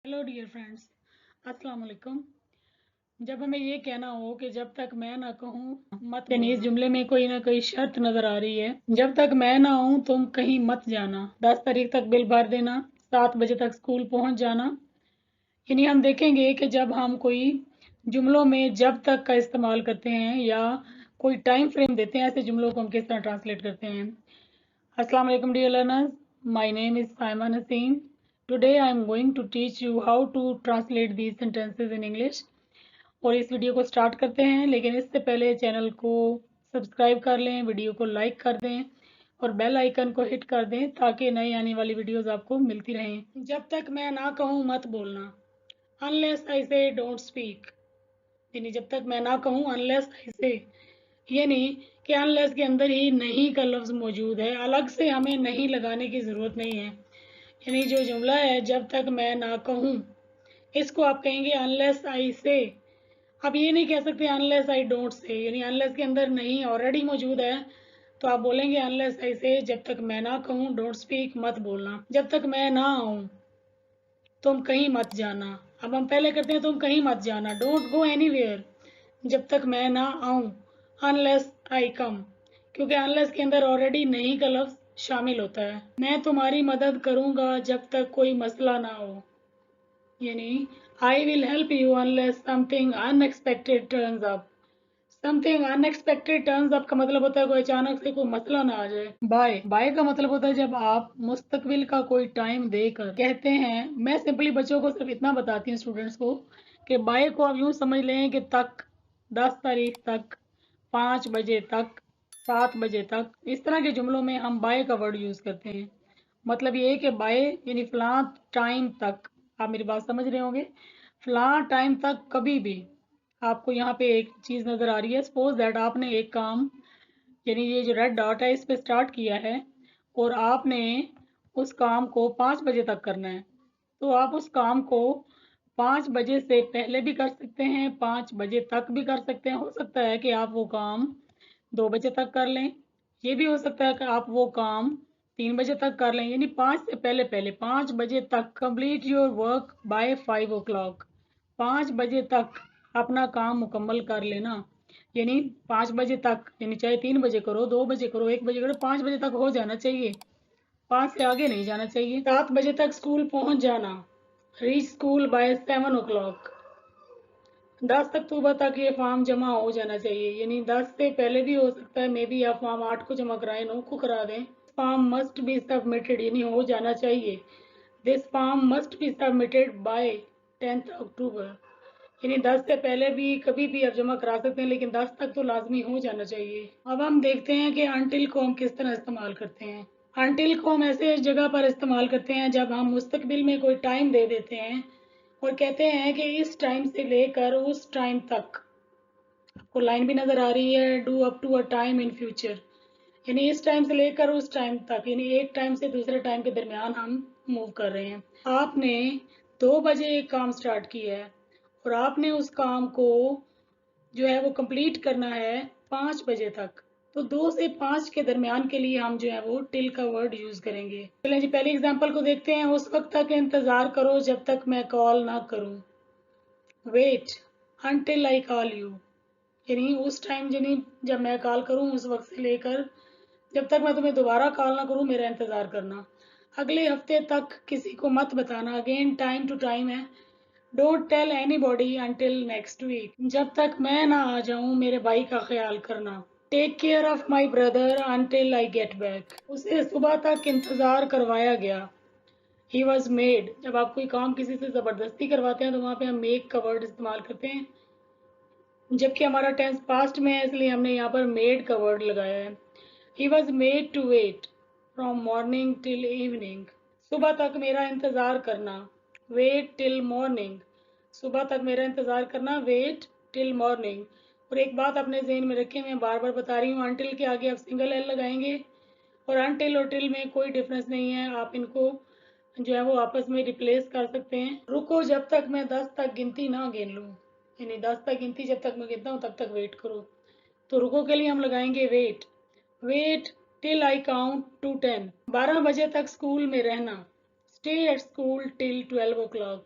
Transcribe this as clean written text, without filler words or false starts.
Hello dear friends, अस्सलाम वालेकुम। जब हमें ये कहना हो कि जब तक मैं ना कहूँ मत, यानी इस जुमले में कोई ना कोई शर्त नजर आ रही है। जब तक मैं ना हूँ तुम कहीं मत जाना, 10 तारीख तक बिल भर देना, 7 बजे तक स्कूल पहुँच जाना। यानी हम देखेंगे कि जब हम कोई जुमलों में जब तक का इस्तेमाल करते हैं या कोई टाइम फ्रेम देते हैं, ऐसे जुमलों को हम किस तरह ट्रांसलेट करते हैं। Assalamu alaikum dear learners, my name is Simon Haseen. Today I am going to teach you how to translate these sentences in English. और इस वीडियो को स्टार्ट करते हैं, लेकिन इससे पहले चैनल को सब्सक्राइब कर लें, वीडियो को लाइक कर दें और बेल आइकन को हिट कर दें ताकि नई आने वाली वीडियोस आपको मिलती रहें। जब तक मैं ना कहूँ मत बोलना, अनलेस आई से डोंट स्पीक। यानी जब तक मैं ना कहूँ अनलेस आई से, यानी कि अनलेस के अंदर ही नहीं का लफ्ज़ मौजूद है, अलग से हमें नहीं लगाने की ज़रूरत नहीं है। यानी जो जुमला है जब तक मैं ना कहूँ, इसको आप कहेंगे अनलेस आई से। आप ये नहीं कह सकते अनलेस आई डोंट से, यानी अनलेस के अंदर नहीं ऑलरेडी मौजूद है, तो आप बोलेंगे अनलेस आई से जब तक मैं ना कहूँ डोंट स्पीक, मत बोलना। जब तक मैं ना आऊँ तुम कहीं मत जाना। अब हम पहले करते हैं तुम कहीं मत जाना, डोंट गो एनीवेयर। जब तक मैं ना आऊँ, अनलेस आई कम, क्योंकि अनलेस के अंदर ऑलरेडी नहीं का लफ्ज़ शामिल होता है। मैं तुम्हारी मदद करूँगा जब तक कोई मसला ना हो, यानी I will help you unless something unexpected turns up. Something unexpected turns up का मतलब होता है कोई अचानक से कोई मसला ना आ जाए। बाय बाय का मतलब होता है जब आप मुस्तकबिल का कोई टाइम देकर कहते हैं। मैं सिंपली बच्चों को सिर्फ इतना बताती हूँ, स्टूडेंट्स को, कि बाय को आप यूँ समझ लें कि तक, 10 तारीख तक, 5 बजे तक, 7 बजे तक। इस तरह के जुमलों में हम बाय का वर्ड यूज़ करते हैं। मतलब ये है कि बाय यानी फलां टाइम तक। आप मेरी बात समझ रहे होंगे, फलां टाइम तक कभी भी। आपको यहाँ पे एक चीज़ नज़र आ रही है, सपोज दैट आपने एक काम, यानी ये जो रेड डॉट है इस पे स्टार्ट किया है और आपने उस काम को 5 बजे तक करना है, तो आप उस काम को 5 बजे से पहले भी कर सकते हैं, 5 बजे तक भी कर सकते हैं। हो सकता है कि आप वो काम 2 बजे तक कर लें, ये भी हो सकता है कि आप वो काम 3 बजे तक कर लें। यानी 5 से पहले 5 बजे तक, complete your work by 5 o'clock। 5 बजे तक अपना काम मुकम्मल कर लेना, यानी 5 बजे तक, यानी चाहे 3 बजे करो, 2 बजे करो, 1 बजे करो, 5 बजे तक हो जाना चाहिए, 5 से आगे नहीं जाना चाहिए। 7 बजे तक स्कूल पहुंच जाना, रीच स्कूल बाय 7 o'clock। 10 अक्टूबर तक ये फॉर्म जमा हो जाना चाहिए, यानी 10 से पहले भी हो सकता है, मे बी आप फॉर्म 8 को जमा कराएं, 9 को करा दें। फॉर्म मस्ट बी सबमिटेड, यानी हो जाना चाहिए। This form must be submitted by 10 अक्टूबर। यानी 10 से पहले भी कभी भी आप जमा करा सकते हैं, लेकिन 10 तक तो लाजमी हो जाना चाहिए। अब हम देखते हैं कि अनटिल को हम किस तरह इस्तेमाल करते हैं। अनटिल को हम ऐसे जगह पर इस्तेमाल करते हैं जब हम मुस्तकबिल में कोई टाइम दे देते हैं और कहते हैं कि इस टाइम से लेकर उस टाइम तक। आपको लाइन भी नज़र आ रही है, do up to a time in future, यानी इस टाइम से लेकर उस टाइम तक, यानी एक टाइम से दूसरे टाइम के दरमियान हम मूव कर रहे हैं। आपने 2 बजे एक काम स्टार्ट किया है और आपने उस काम को जो है वो कंप्लीट करना है 5 बजे तक, तो 2 से 5 के दरमियान के लिए हम जो है वो टिल का वर्ड यूज़ करेंगे। चलें जी, पहले एग्जांपल को देखते हैं। उस वक्त तक इंतज़ार करो जब तक मैं कॉल ना करूं, wait until I call you. यानी उस टाइम, यानी जब मैं कॉल करूं उस वक्त से लेकर जब तक मैं तुम्हें दोबारा कॉल ना करूं मेरा इंतज़ार करना। अगले हफ्ते तक किसी को मत बताना, अगेन टाइम टू टाइम है, don't tell anybody until next week. जब तक मैं ना आ जाऊं मेरे भाई का ख्याल करना, take care of my brother until I get back. उसे सुबह तक इंतज़ार करवाया गया, ही वॉज मेड। जब आप कोई काम किसी से ज़बरदस्ती करवाते हैं तो वहाँ पे हम मेक का वर्ड इस्तेमाल करते हैं, जबकि हमारा टेंस पास्ट में है इसलिए हमने यहाँ पर मेड का वर्ड लगाया है। He was made to wait from morning till evening. सुबह तक मेरा इंतज़ार करना, वेट टिल मॉर्निंग। सुबह तक मेरा इंतज़ार करना, वेट टिल मॉर्निंग। और एक बात अपने जहन में रखें, मैं बार बार बता रही हूँ, अनटिल के आगे आप सिंगल एल लगाएंगे और अनटिल और टिल में कोई डिफरेंस नहीं है, आप इनको जो है वो आपस में रिप्लेस कर सकते हैं। रुको जब तक मैं 10 तक गिनती ना गिन लूँ, यानी 10 तक गिनती जब तक मैं गिनता हूँ तब तक वेट करो। तो रुको के लिए हम लगाएंगे wait, wait till I count to 10। 12 बजे तक स्कूल में रहना, stay at school till 12 o'clock।